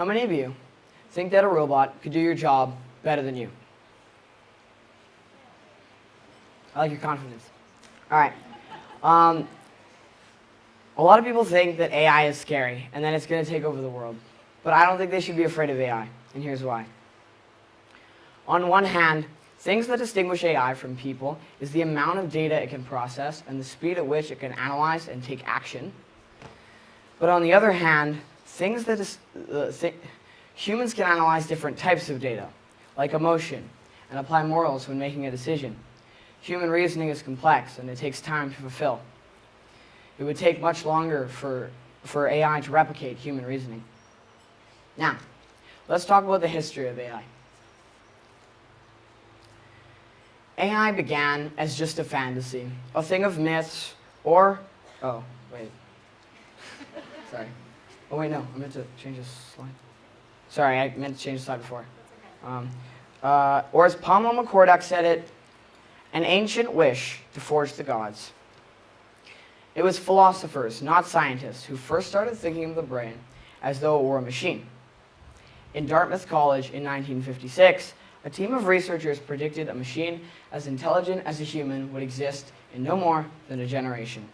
How many of you think that a robot could do your job better than you? I like your confidence. All right. A lot of people think that AI is scary and that it's going to take over the world. But I don't think they should be afraid of AI, and here's why. On one hand, things that distinguish AI from people is the amount of data it can process and the speed at which it can analyze and take action. But on the other hand, humans can analyze different types of data, like emotion, and apply morals when making a decision. Human reasoning is complex, and it takes time to fulfill. It would take much longer for AI to replicate human reasoning. Now, let's talk about the history of AI. AI began as just a fantasy, a thing of myths, or... Oh, wait. Sorry. Oh, wait, no. I meant to change this slide. Sorry, I meant to change the slide before. Or as Pamela McCorduck said it, an ancient wish to forge the gods. It was philosophers, not scientists, who first started thinking of the brain as though it were a machine. In Dartmouth College in 1956, a team of researchers predicted a machine as intelligent as a human would exist in no more than a generation.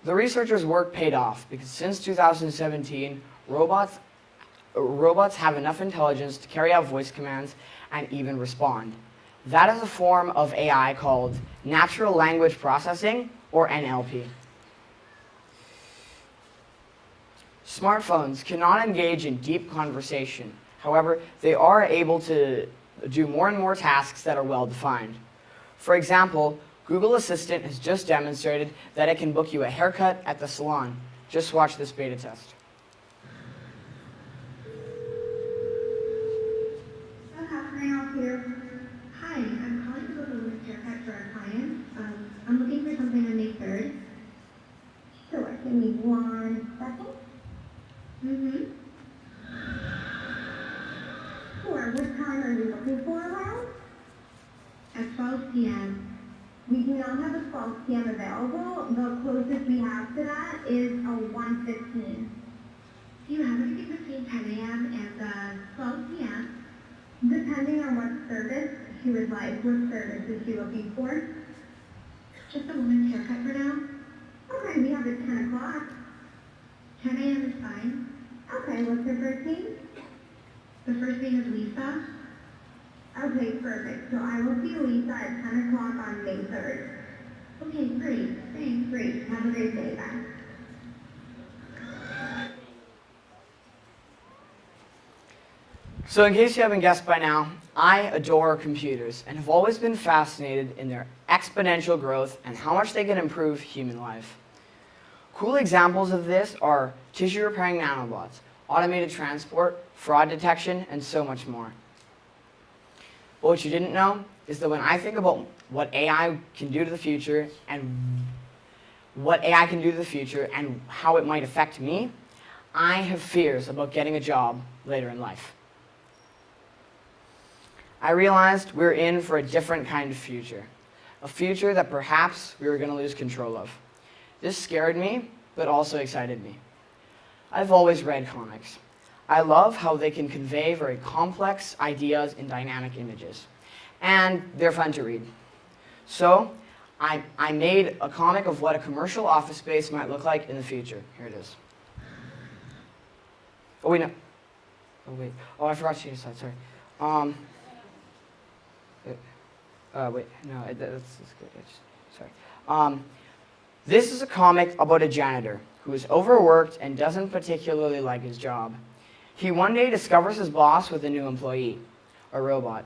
The researchers' work paid off because since 2017, robots have enough intelligence to carry out voice commands and even respond. That is a form of AI called natural language processing, or NLP. Smartphones cannot engage in deep conversation. However, they are able to do more and more tasks that are well-defined. For example, Google Assistant has just demonstrated that it can book you a haircut at the salon. Just watch this beta test. So how can I help you? Hi, I'm calling to book a women's haircut for a client. I'm looking for something on May 3rd. Sure, give me 1 second. Sure, what time are you looking for around? At 12 p.m. We do not have a 12 p.m. available. The closest we have to that is a 1:15. Do you have anything between 10 a.m. and 12 p.m.? Depending on what service she would like, what service is she looking for? Just a woman's haircut for now. Okay, we have it 10 o'clock. 10 a.m. is fine. Okay, what's her first name? The first name is Lisa. Okay, perfect. So I will see Lisa at 10 o'clock on May 3rd. Okay, great. Thanks, great. Have a great day, bye. So in case you haven't guessed by now, I adore computers and have always been fascinated in their exponential growth and how much they can improve human life. Cool examples of this are tissue repairing nanobots, automated transport, fraud detection, and so much more. But what you didn't know is that when I think about what AI can do to the future and how it might affect me, I have fears about getting a job later in life. I realized we're in for a different kind of future, a future that perhaps we were going to lose control of. This scared me, but also excited me. I've always read comics. I love how they can convey very complex ideas in dynamic images, and they're fun to read. So I made a comic of what a commercial office space might look like in the future. Here it is. Oh, wait, no. Oh, wait. Oh, I forgot to change the slide, sorry. Wait, no, that's good. Sorry. This is a comic about a janitor who is overworked and doesn't particularly like his job. He one day discovers his boss with a new employee, a robot.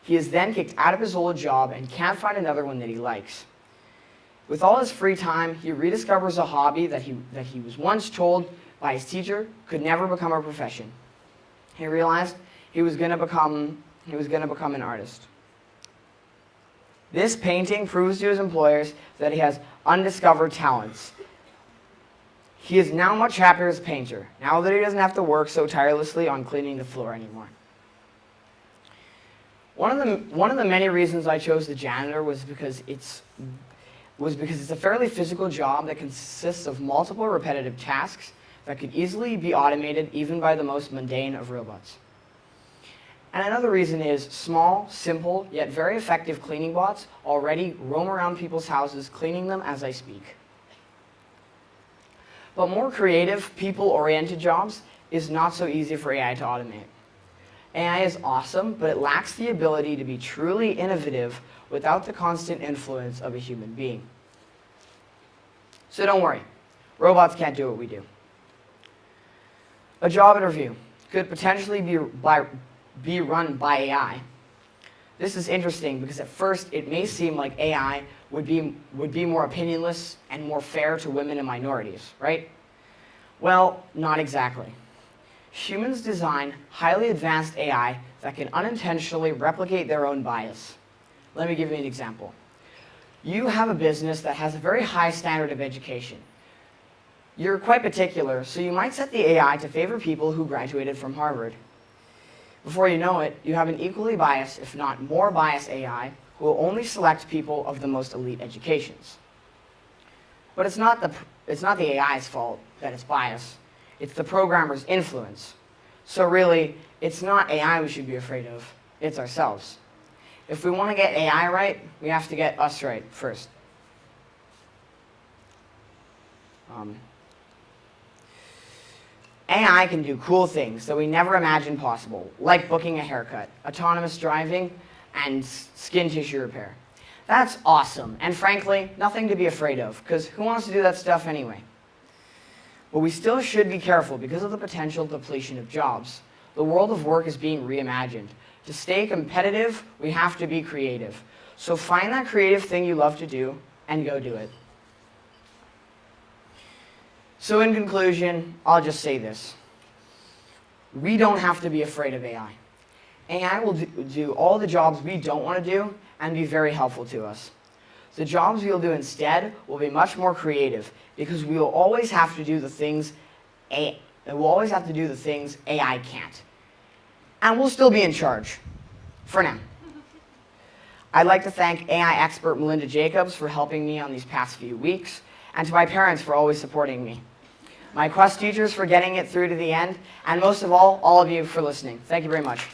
He is then kicked out of his old job and can't find another one that he likes. With all his free time, he rediscovers a hobby that he was once told by his teacher could never become a profession. He realized he was going to become an artist. This painting proves to his employers that he has undiscovered talents. He is now much happier as a painter, now that he doesn't have to work so tirelessly on cleaning the floor anymore. One of the many reasons I chose the janitor was because it's a fairly physical job that consists of multiple repetitive tasks that could easily be automated even by the most mundane of robots. And another reason is small, simple, yet very effective cleaning bots already roam around people's houses cleaning them as I speak. But more creative, people-oriented jobs is not so easy for AI to automate. AI is awesome, but it lacks the ability to be truly innovative without the constant influence of a human being. So don't worry, robots can't do what we do. A job interview could potentially be run by AI. This is interesting because at first it may seem like AI would be more opinionless and more fair to women and minorities, right? Well, not exactly. Humans design highly advanced AI that can unintentionally replicate their own bias. Let me give you an example. You have a business that has a very high standard of education. You're quite particular, so you might set the AI to favor people who graduated from Harvard. Before you know it, you have an equally biased, if not more biased AI who will only select people of the most elite educations. But it's not the AI's fault that it's biased. It's the programmer's influence. So really, it's not AI we should be afraid of, it's ourselves. If we want to get AI right, we have to get us right first. AI can do cool things that we never imagined possible, like booking a haircut, autonomous driving, and skin tissue repair. That's awesome, and frankly, nothing to be afraid of, because who wants to do that stuff anyway? But we still should be careful because of the potential depletion of jobs. The world of work is being reimagined. To stay competitive, we have to be creative. So find that creative thing you love to do and go do it. So in conclusion, I'll just say this. We don't have to be afraid of AI. AI will do all the jobs we don't want to do and be very helpful to us. The jobs we'll do instead will be much more creative because we will always have to do the things AI can't. And we'll still be in charge, for now. I'd like to thank AI expert Melinda Jacobs for helping me on these past few weeks, and to my parents for always supporting me. My Quest teachers for getting it through to the end, and most of all of you for listening. Thank you very much.